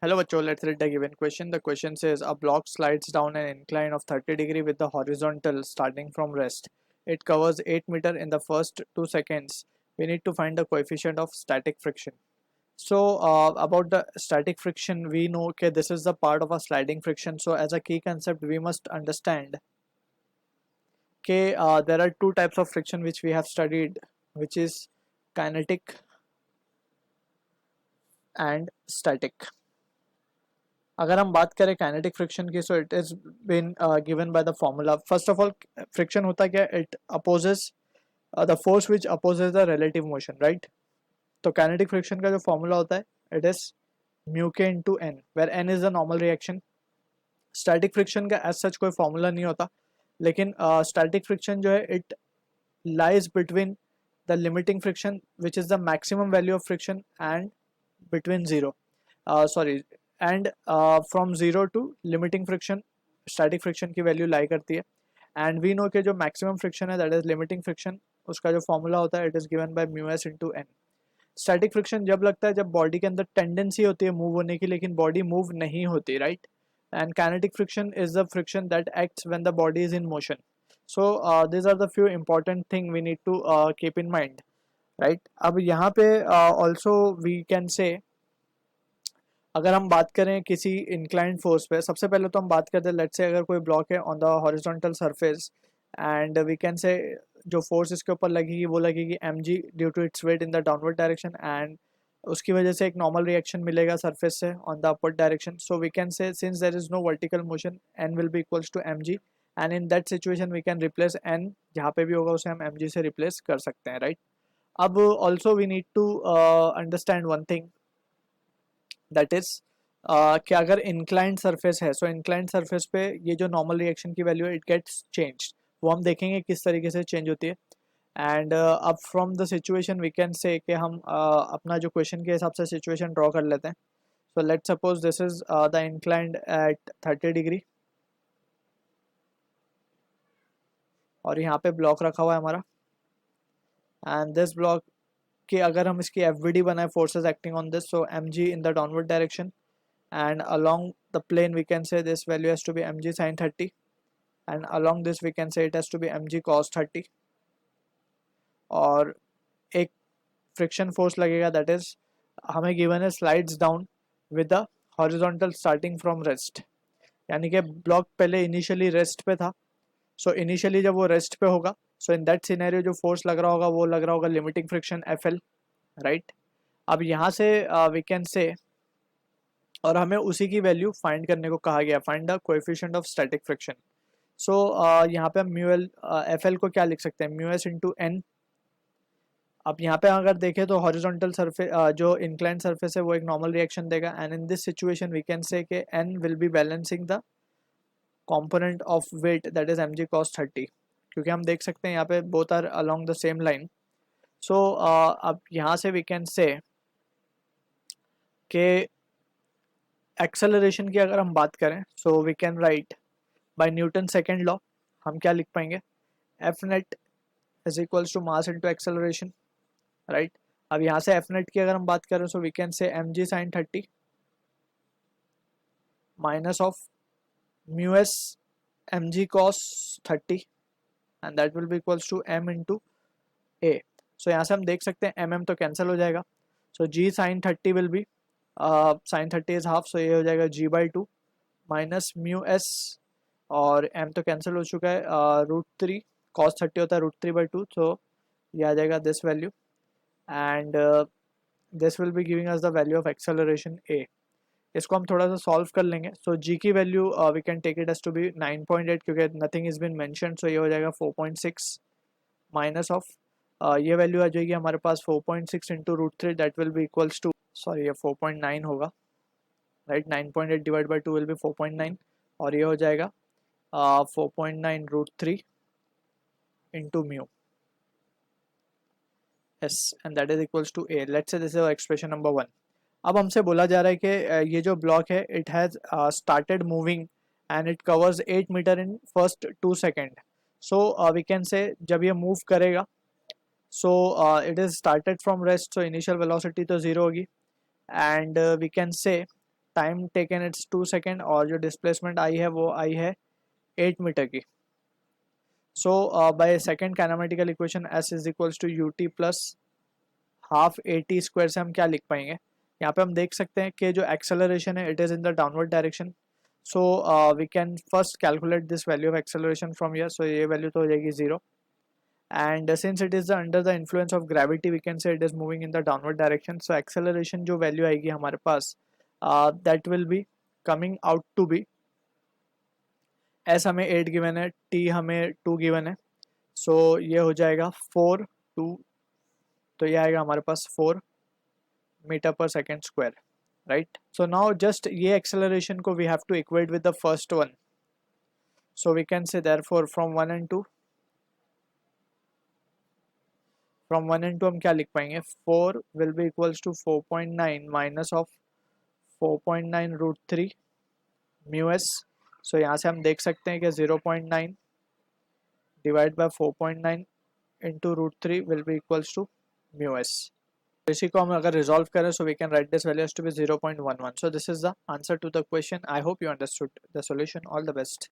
Hello, Bacho. Let's read the given question. The question says a block slides down an incline of 30 degree with the horizontal starting from rest. It covers 8 meter in the first 2 seconds. We need to find the coefficient of static friction. So about the static friction, we know okay, this is the part of a sliding friction. So as a key concept, we must understand okay, there are two types of friction which we have studied, which is kinetic and static. अगर हम बात करें kinetic friction की so it is been given by the formula. First of all friction होता क्या, it opposes the force which opposes the relative motion, right. तो kinetic friction का जो फॉर्मूला होता है it is mu K into N, where N is the normal reaction. Static friction का as such कोई formula नहीं होता, लेकिन स्टैटिक फ्रिक्शन जो है it lies between the limiting friction which is the maximum value of friction and between zero sorry and from zero to limiting friction static friction की value lie करती है. And we know के जो maximum friction है that is limiting friction, उसका जो formula होता है it is given by mu S into N. Static friction जब लगता है जब बॉडी के अंदर टेंडेंसी होती है मूव होने की, लेकिन बॉडी मूव नहीं होती, right. And kinetic friction is the friction that acts when the body is in motion. So these are the few important thing we need to keep in mind, right. अब यहाँ पे also we can say, अगर हम बात करें किसी inclined force पे, सबसे पहले तो हम बात करते हैं लेट्स से अगर कोई ब्लॉक है on the horizontal surface and we can say जो फोर्स इसके ऊपर लगेगी वो लगेगी mg due to its weight in the downward direction, and उसकी वजह से एक नॉर्मल रिएक्शन मिलेगा सरफेस से on the upward direction. So we can say since there is no vertical motion n will be equals to mg, and in that situation we can replace n, जहाँ पे भी होगा उसे हम mg से replace कर सकते हैं, राइट. अब also we need to understand one thing, that is कि अगर इंक्लाइंड सरफेस है सो इंक्लाइंड सरफेस पे ये जो नॉर्मल रिएक्शन की वैल्यू है इट गेट्स चेंज्ड, वो हम देखेंगे किस तरीके से चेंज होती है. एंड अब from the situation we can say कि हम अपना जो क्वेश्चन के हिसाब से सिचुएशन ड्रॉ कर लेते हैं. So let's suppose this is the inclined at 30 degree और यहाँ पे ब्लॉक रखा हुआ है हमारा, एंड दिस ब्लॉक कि अगर हम इसकी एफ बनाए forces acting on this, so M G in the downward direction, and along the plane we can say this value has to be mg sin 30, and along this we can say it has to be mg cos 30. और एक friction force लगेगा that is हमें given है slides down with the horizontal starting from rest, यानी कि block पहले initially rest पे था. सो इनिशियली जब वो रेस्ट पे होगा सो इन दैट सिनेरियो जो फोर्स लग रहा होगा वो लग रहा होगा limiting friction F L, right. अब यहाँ से वी कैन से और हमें उसी की वैल्यू फाइंड करने को कहा गया, find the coefficient of static friction. So यहाँ पे हम म्यू एल एफ एल को क्या लिख सकते हैं, म्यू एस इंटू एन. अब यहाँ पे अगर देखें तो हॉरिजॉन्टल सरफेस जो इंक्लाइंड सरफेस है वो एक नॉर्मल रिएक्शन देगा, and in this situation we can say कि N will be balancing the component of weight that is M G cos 30, क्योंकि हम देख सकते हैं यहाँ पे both are along the same line. So अब यहाँ से वी कैन से कि एक्सेलरेशन की अगर हम बात करें so we can write by Newton second law, हम क्या लिख पाएंगे, F net is equals to mass into acceleration, right. अब यहाँ से एफ नेट की अगर हम बात करें so we can say M G sine 30 minus of mu S M G cos 30, and that will be equals to M into A. So यहाँ से हम देख सकते हैं एम एम तो कैंसिल हो जाएगा, so G sine 30 will be sine 30 is half, so ये हो जाएगा G by 2 minus mu S, और एम तो कैंसिल हो चुका है, रूट 3 कॉस 30 होता है रूट 3 बाई 2, तो ये आ जाएगा this value, and this will be giving us the value of acceleration A. इसको हम थोड़ा सा सॉल्व कर लेंगे. सो जी की value we can take it as to be 9.8 क्योंकि nothing is been mentioned, so ये हो जाएगा 4.6 माइनस ऑफ ये वैल्यू आ जाएगी हमारे पास 4.6 into root 3 that will be equals to sorry ये 4.9 होगा, right. 9.8 divide by 2 will be 4.9, और ये हो जाएगा 4.9 root 3 into mu S, and that is equals to A. Let's से दिस इज एक्सप्रेशन नंबर 1. अब हमसे बोला जा रहा है कि ये जो ब्लॉक है it has started moving and it covers 8 meter इन first 2 second. So we can say जब ये मूव करेगा so it is started from rest, so initial velocity तो ज़ीरो होगी, and we can say time taken it's 2 second और जो displacement I है वो आई है 8 मीटर की. So by second kinematical equation S is equals to U T plus half A T square से हम क्या लिख पाएंगे. यहाँ पे हम देख सकते हैं कि जो एक्सेलरेशन है it is in the downward direction. So we can first calculate this value of acceleration from here. So ये वैल्यू तो हो जाएगी 0. And since it is under the influence of gravity we can say it is moving in the downward direction. So acceleration जो value आएगी हमारे पास that will be coming out to be s हमें 8 given है, t हमें 2 given है. सो ये हो जाएगा 4 2. तो ये आएगा हमारे पास 4 metre per second square. Right. So now just ये एक्सेलरेशन को we have to equate with the first one. So we can say therefore from 1 and 2 हम क्या लिख पाएंगे. 4 will be equals to 4.9 minus of 4.9 root 3 mu S. So यहाँ से हम देख सकते हैं कि 0.9 divide by 4.9 into root 3 will be equals to mu S. इसी को हम अगर रिजॉल्व करें so we can write this value to be 0.11. So this is the answer to the question. I hope you understood the solution. All the best.